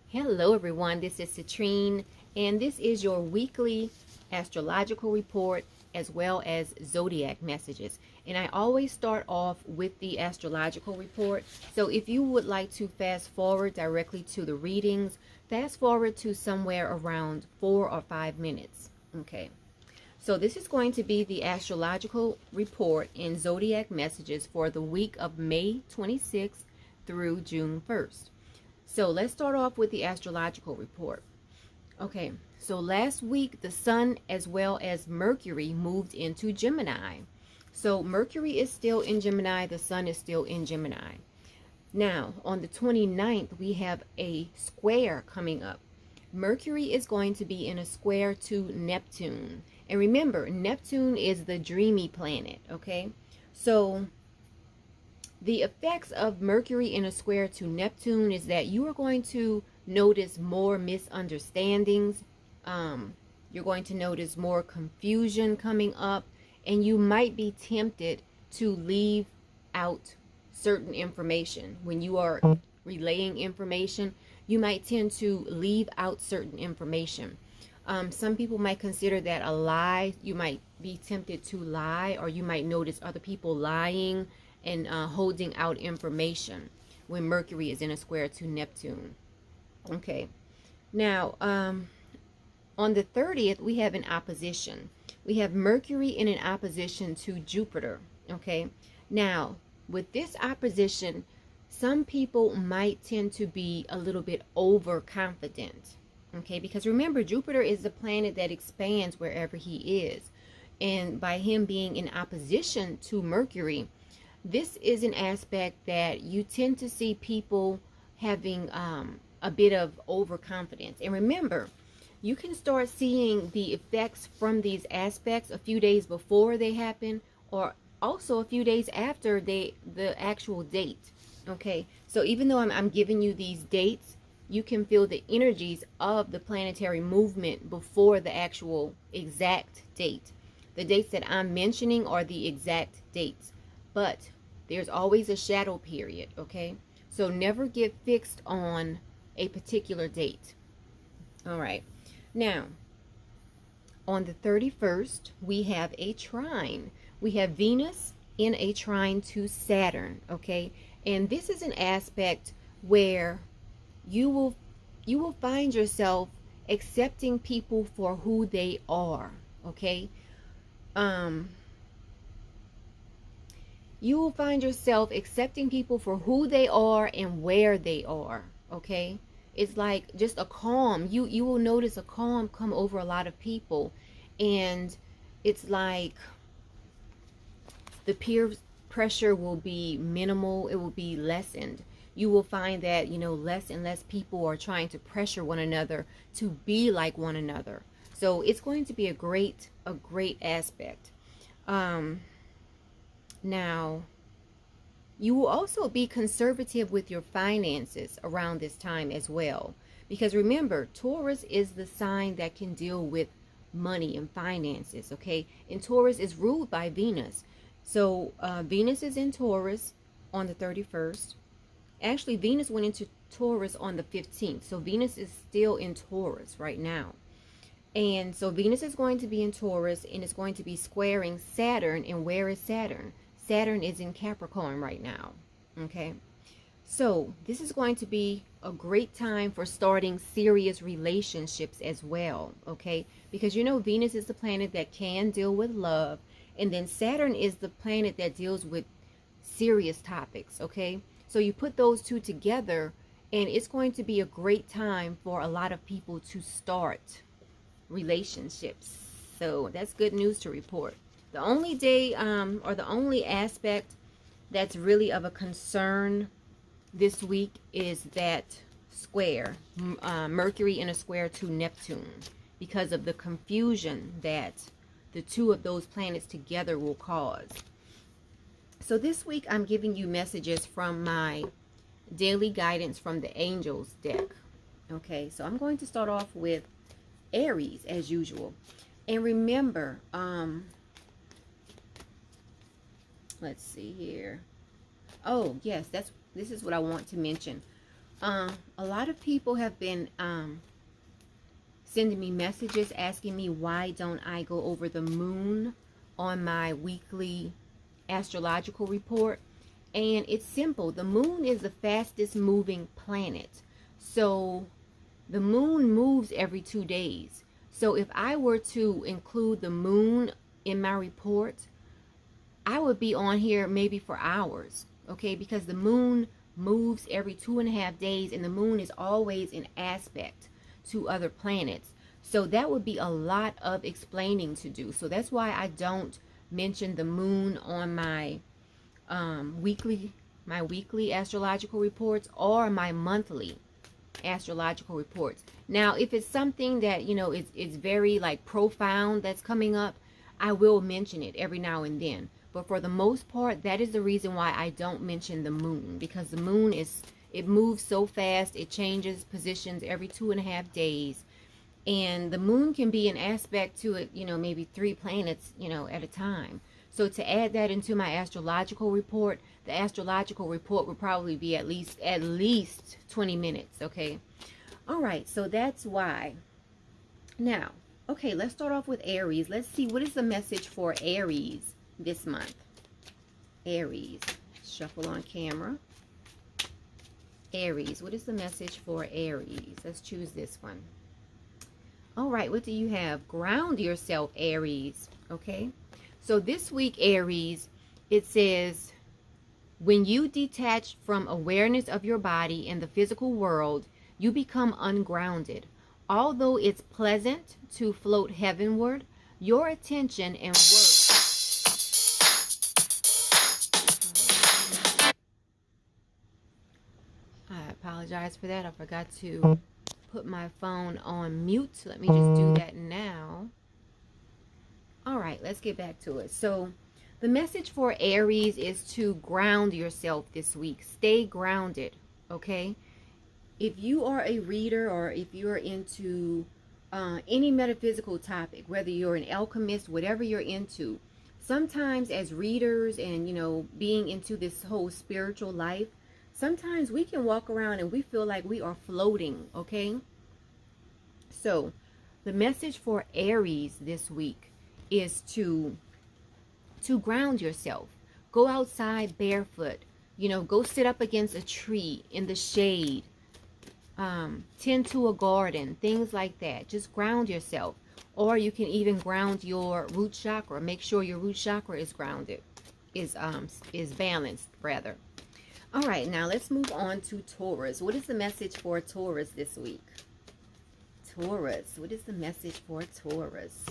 Hello everyone, this is Citrine, and this is your weekly astrological report as well as zodiac messages. And I always start off with the astrological report. So if you would like to fast forward directly to the readings, fast forward to somewhere around 4 or 5 minutes. Okay. So this is going to be the astrological report in zodiac messages for the week of May 26th through June 1st. So let's start off with the astrological report. Okay, so last week the Sun as well as Mercury moved into Gemini. So Mercury is still in Gemini, the Sun is still in Gemini. Now, on the 29th, we have a square coming up. Mercury is going to be in a square to Neptune. And remember, Neptune is the dreamy planet, okay? So the effects of Mercury in a square to Neptune is that you are going to notice more misunderstandings. You're going to notice more confusion coming up, and you might be tempted to leave out certain information. When you are relaying information, you might tend to leave out certain information. Some people might consider that a lie. You might be tempted to lie, or you might notice other people lying and holding out information when Mercury is in a square to Neptune. Okay, now on the 30th, we have an opposition. We have Mercury in an opposition to Jupiter. Okay, now with this opposition, some people might tend to be a little bit overconfident. Okay, because remember, Jupiter is the planet that expands wherever he is. And by him being in opposition to Mercury, this is an aspect that you tend to see people having a bit of overconfidence. And remember, you can start seeing the effects from these aspects a few days before they happen, or also a few days after the actual date. Okay, so even though I'm giving you these dates, you can feel the energies of the planetary movement before the actual exact date. The dates that I'm mentioning are the exact dates, but there's always a shadow period, okay? So never get fixed on a particular date. All right. Now, on the 31st, we have a trine. We have Venus in a trine to Saturn, okay? And this is an aspect where you will find yourself accepting people for who they are, okay? You will find yourself accepting people for who they are and where they are, okay? It's like just a calm. You will notice a calm come over a lot of people, and it's like the peer pressure will be minimal. It will be lessened. You will find that, less and less people are trying to pressure one another to be like one another. So it's going to be a great aspect. Now, you will also be conservative with your finances around this time as well. Because remember, Taurus is the sign that can deal with money and finances, okay? And Taurus is ruled by Venus. So Venus is in Taurus on the 31st. Actually, Venus went into Taurus on the 15th. So Venus is still in Taurus right now. And so Venus is going to be in Taurus, and it's going to be squaring Saturn. And where is Saturn? Saturn is in Capricorn right now. Okay. So this is going to be a great time for starting serious relationships as well. Okay. Because Venus is the planet that can deal with love. And then Saturn is the planet that deals with serious topics. Okay. So you put those two together, and it's going to be a great time for a lot of people to start relationships. So that's good news to report. The only day or the only aspect that's really of a concern this week is that square, Mercury in a square to Neptune, because of the confusion that the two of those planets together will cause. So this week I'm giving you messages from my daily guidance from the angels deck. Okay, so I'm going to start off with Aries as usual. And remember, let's see here. Oh, yes, this is what I want to mention. A lot of people have been sending me messages asking me why don't I go over the moon on my weekly astrological report. And it's simple. The moon is the fastest moving planet. So the moon moves every 2 days. So if I were to include the moon in my report, I would be on here maybe for hours, okay? Because the moon moves every 2.5 days, and the moon is always in aspect to other planets. So that would be a lot of explaining to do. So that's why I don't mention the moon on my weekly astrological reports or my monthly astrological reports. Now, if it's something that, you know, it's very like profound that's coming up, I will mention it every now and then. But for the most part, that is the reason why I don't mention the moon, because the moon it moves so fast. It changes positions every 2.5 days. And the moon can be an aspect to it, you know, maybe 3 planets, you know, at a time. So to add that into my astrological report, the astrological report would probably be at least 20 minutes, okay? All right, so that's why. Now, okay, let's start off with Aries. Let's see, what is the message for Aries this month? Aries, shuffle on camera. Aries, what is the message for Aries? Let's choose this one. All right, what do you have? Ground yourself, Aries, okay? So this week, Aries, it says, when you detach from awareness of your body and the physical world, you become ungrounded. Although it's pleasant to float heavenward, your attention and work. I apologize for that. I forgot to put my phone on mute. Let me just do that now. All right, let's get back to it. So the message for Aries is to ground yourself this week. Stay grounded, okay? If you are a reader or if you're into any metaphysical topic, whether you're an alchemist, whatever you're into, sometimes as readers and, you know, being into this whole spiritual life, sometimes we can walk around and we feel like we are floating, okay? So the message for Aries this week is to ground yourself. Go outside barefoot. You know, go sit up against a tree in the shade. Tend to a garden, things like that. Just ground yourself. Or you can even ground your root chakra. Make sure your root chakra is grounded, is balanced rather. All right, now let's move on to Taurus. What is the message for Taurus this week? Taurus, what is the message for Taurus?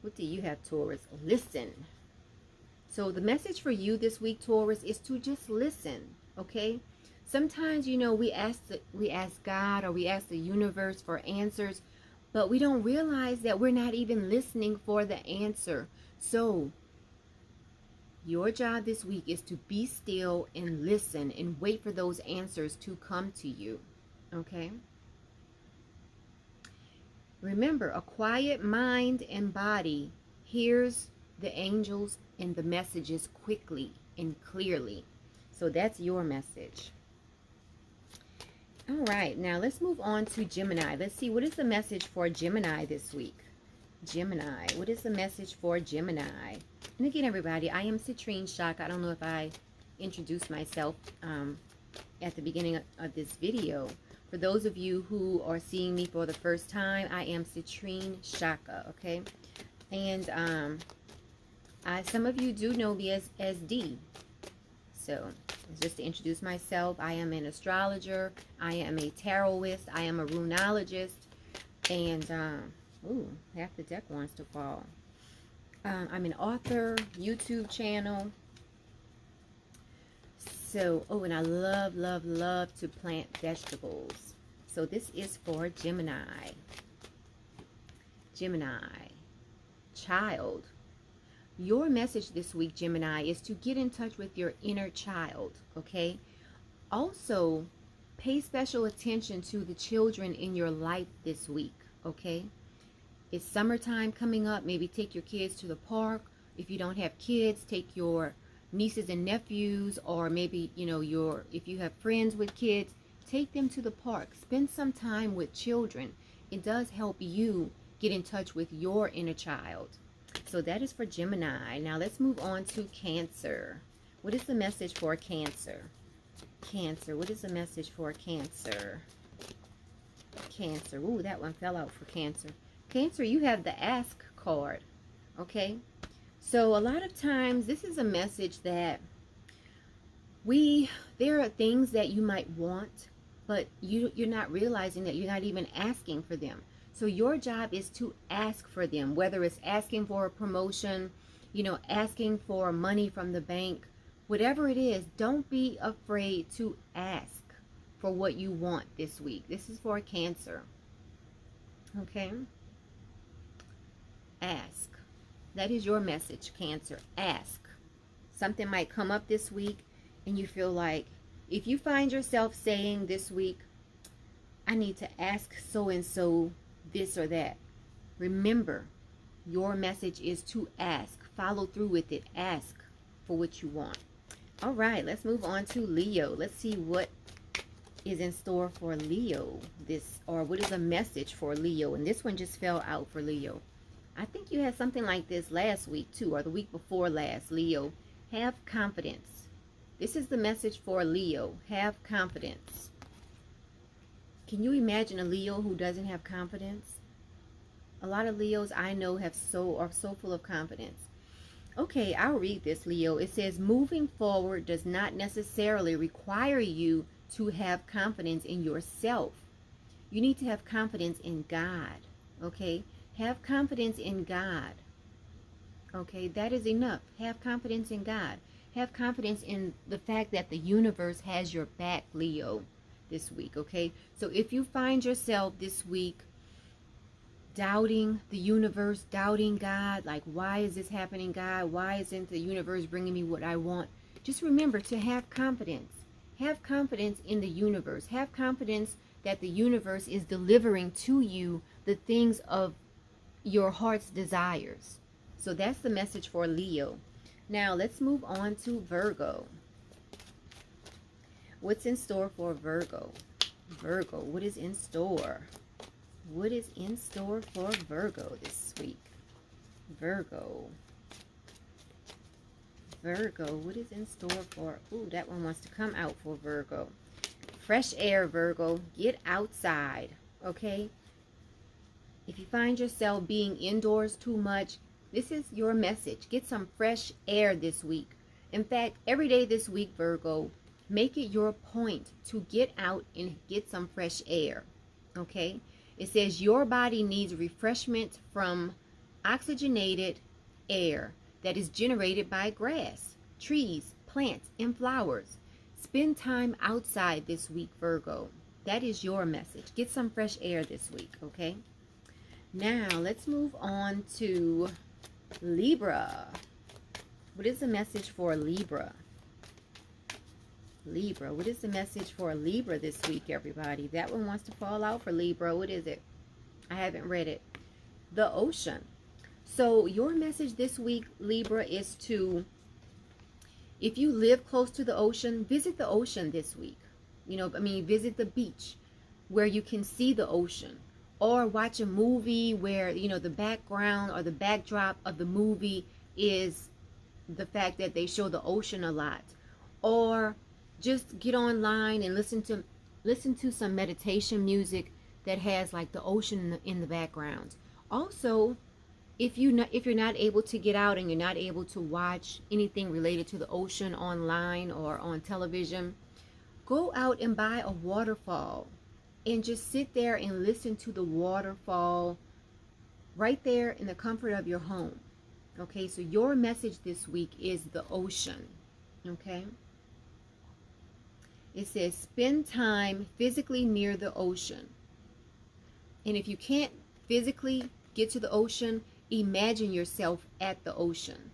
What do you have, Taurus? Listen. So the message for you this week, Taurus, is to just listen, okay? Sometimes, you know, we ask God or we ask the universe for answers, but we don't realize that we're not even listening for the answer. So your job this week is to be still and listen and wait for those answers to come to you, okay? Remember, a quiet mind and body hears the angels and the messages quickly and clearly. So that's your message. All right, now let's move on to Gemini. Let's see, what is the message for Gemini this week? Gemini, what is the message for Gemini? And again, everybody, I am Citrine Shock. I don't know if I introduced myself at the beginning of this video. For those of you who are seeing me for the first time, I am Citrine Shaka, okay? And some of you do know me as D. So, just to introduce myself, I am an astrologer, I am a tarotist, I am a runologist, and, ooh, half the deck wants to fall. I'm an author, YouTube channel. So, oh, and I love, love, love to plant vegetables. So this is for Gemini. Gemini. Child. Your message this week, Gemini, is to get in touch with your inner child, okay? Also, pay special attention to the children in your life this week, okay? It's summertime coming up. Maybe take your kids to the park. If you don't have kids, take your nieces and nephews, or maybe, you know, if you have friends with kids, take them to the park. Spend some time with children. It does help you get in touch with your inner child. So that is for Gemini. Now let's move on to Cancer. What is the message for Cancer? Cancer. What is the message for Cancer? Cancer. Ooh, that one fell out for Cancer. Cancer, you have the Ask card. Okay? So a lot of times this is a message that there are things that you might want, but you're not realizing that you're not even asking for them. So your job is to ask for them, whether it's asking for a promotion, you know, asking for money from the bank, whatever it is. Don't be afraid to ask for what you want this week. This is for Cancer. Okay? Ask. That is your message, Cancer. Ask. Something might come up this week and you feel like, if you find yourself saying this week, I need to ask so-and-so this or that, remember, your message is to ask. Follow through with it. Ask for what you want. All right, let's move on to Leo. Let's see what is in store for Leo or what is a message for Leo. And this one just fell out for Leo. I think you had something like this last week too, or the week before last. Leo, have confidence. This is the message for Leo. Have confidence. Can you imagine a Leo who doesn't have confidence? A lot of Leos I know are so full of confidence. Okay, I'll read this, Leo. It says, moving forward does not necessarily require you to have confidence in yourself. You need to have confidence in God. Okay? Have confidence in God. Okay? That is enough. Have confidence in God. Have confidence in the fact that the universe has your back, Leo, this week. Okay? So if you find yourself this week doubting the universe, doubting God, like, why is this happening, God? Why isn't the universe bringing me what I want? Just remember to have confidence. Have confidence in the universe. Have confidence that the universe is delivering to you the things of your heart's desires. So that's the message for Leo. Now let's move on to Virgo. What's in store for Virgo? Virgo, what is in store? What is in store for Virgo this week? Virgo. Virgo, what is in store for... Ooh, that one wants to come out for Virgo. Fresh air, Virgo. Get outside, okay? If you find yourself being indoors too much, this is your message. Get some fresh air this week. In fact, every day this week, Virgo, make it your point to get out and get some fresh air, okay? It says your body needs refreshment from oxygenated air that is generated by grass, trees, plants, and flowers. Spend time outside this week, Virgo. That is your message. Get some fresh air this week, okay? Now, let's move on to Libra. What is the message for Libra? Libra. What is the message for Libra this week, everybody? That one wants to fall out for Libra. What is it? I haven't read it. The ocean. So your message this week, Libra, is to, if you live close to the ocean, visit the ocean this week. You know, I mean, visit the beach where you can see the ocean. Or watch a movie where, you know, the background or the backdrop of the movie is the fact that they show the ocean a lot. Or just get online and listen to some meditation music that has like the ocean in the background. Also, if you're not able to get out and you're not able to watch anything related to the ocean online or on television, go out and buy a waterfall and just sit there and listen to the waterfall right there in the comfort of your home. Okay, so your message this week is the ocean. Okay, it says spend time physically near the ocean. And if you can't physically get to the ocean, imagine yourself at the ocean.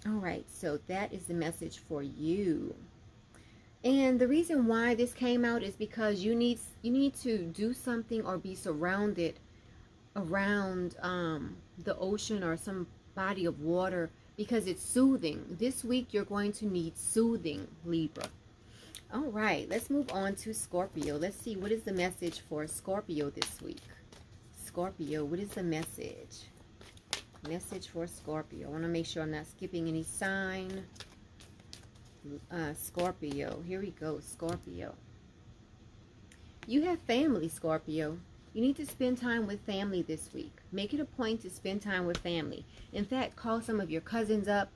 All right, so that is the message for you. And the reason why this came out is because you need to do something or be surrounded around the ocean or some body of water because it's soothing. This week you're going to need soothing, Libra. All right, let's move on to Scorpio. Let's see, what is the message for Scorpio this week? Scorpio, what is the message? Message for Scorpio. I want to make sure I'm not skipping any sign. Scorpio, here we go, Scorpio. You have family, Scorpio. You need to spend time with family this week. Make it a point to spend time with family. In fact, call some of your cousins up,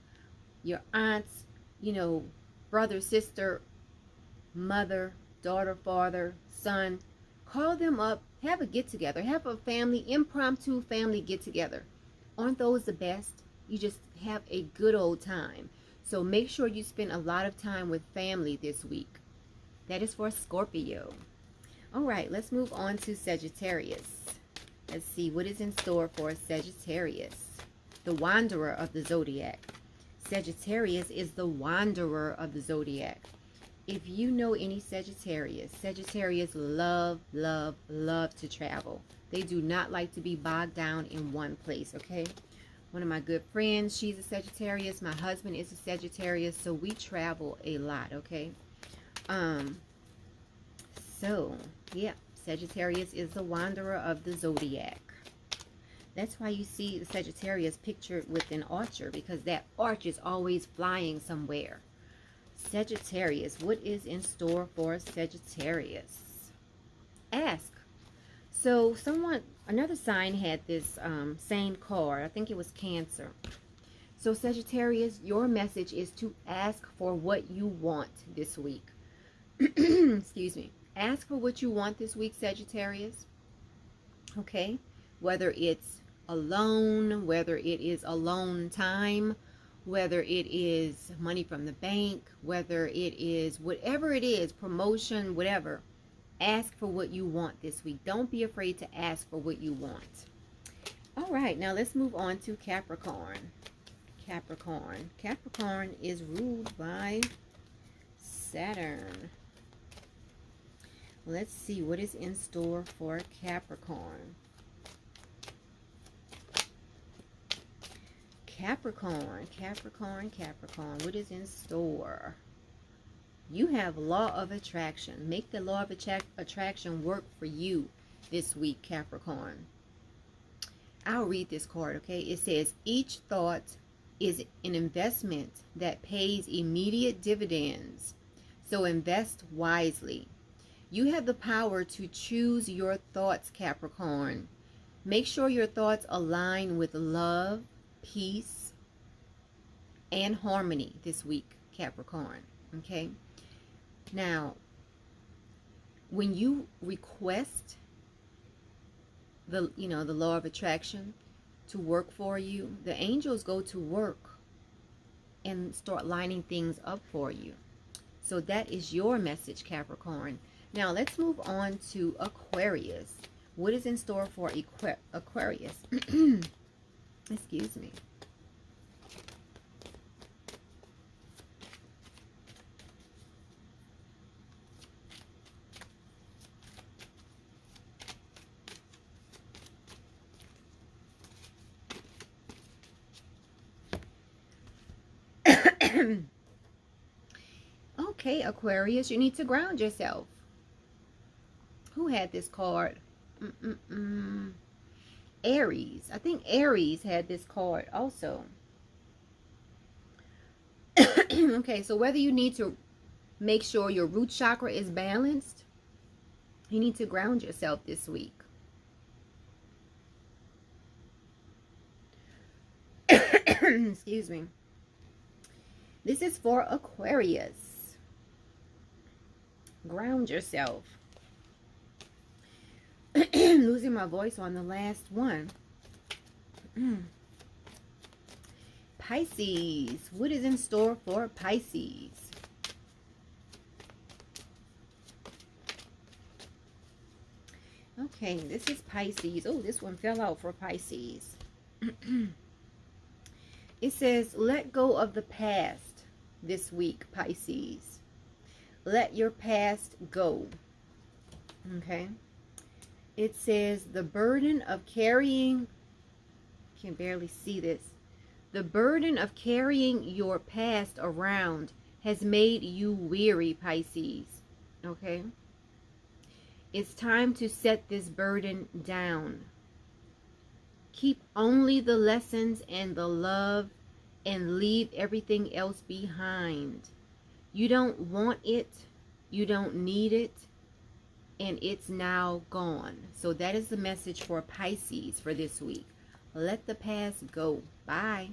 your aunts, you know, brother, sister, mother, daughter, father, son. Call them up, have a get-together, have a family, impromptu family get-together. Aren't those the best? You just have a good old time. So make sure you spend a lot of time with family this week. That is for Scorpio. All right, let's move on to Sagittarius. Let's see what is in store for Sagittarius, the wanderer of the zodiac. Sagittarius is the wanderer of the zodiac. If you know any Sagittarius, Sagittarius love to travel. They do not like to be bogged down in one place, okay? One of my good friends, she's a Sagittarius. My husband is a Sagittarius, so we travel a lot, okay? So, yeah, Sagittarius is the wanderer of the zodiac. That's why you see the Sagittarius pictured with an archer, because that arch is always flying somewhere. Sagittarius, what is in store for Sagittarius? Ask. So another sign had this same card. I think it was Cancer. So Sagittarius, your message is to ask for what you want this week. Excuse me. Ask for what you want this week, Sagittarius. Okay? Whether it's alone, whether it is alone time, whether it is money from the bank, whether it is whatever it is, promotion, whatever. Ask for what you want this week. Don't be afraid to ask for what you want. All right, now let's move on to Capricorn. Capricorn. Capricorn is ruled by Saturn. Let's see what is in store for Capricorn. Capricorn, what is in store? You have law of attraction. Make the law of attraction work for you this week, Capricorn. I'll read this card, okay? It says, each thought is an investment that pays immediate dividends. So invest wisely. You have the power to choose your thoughts, Capricorn. Make sure your thoughts align with love, peace, and harmony this week, Capricorn. Okay? Now, when you request the law of attraction to work for you, the angels go to work and start lining things up for you. So that is your message, Capricorn. Now, let's move on to Aquarius. What is in store for Aquarius? Excuse me. Okay, Aquarius, you need to ground yourself. Who had this card? Aries. I think Aries had this card also. Okay, so whether you need to make sure your root chakra is balanced, you need to ground yourself this week. Excuse me. This is for Aquarius. Ground yourself. Losing my voice on the last one. Pisces. What is in store for Pisces? Okay, this is Pisces. Oh, this one fell out for Pisces. It says, let go of the past this week, Pisces. Let your past go. Okay. It says, the burden of carrying, I can barely see this. The burden of carrying your past around has made you weary, Pisces. Okay? It's time to set this burden down. Keep only the lessons and the love and leave everything else behind. You don't want it. You don't need it. And it's now gone. So that is the message for Pisces for this week. Let the past go. Bye.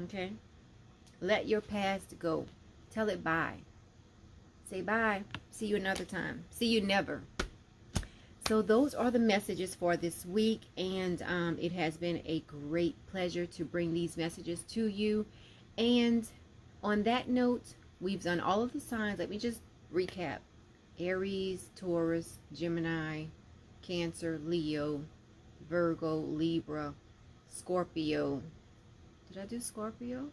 Okay? Let your past go. Tell it bye. Say bye. See you another time. See you never. So those are the messages for this week. And it has been a great pleasure to bring these messages to you. And on that note, we've done all of the signs. Let me just recap. Aries, Taurus, Gemini, Cancer, Leo, Virgo, Libra, Scorpio. Did I do Scorpio?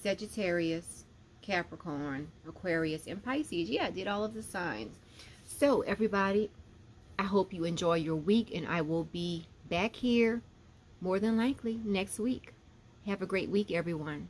Sagittarius, Capricorn, Aquarius, and Pisces. Yeah, I did all of the signs. So, everybody, I hope you enjoy your week, and I will be back here more than likely next week. Have a great week, everyone.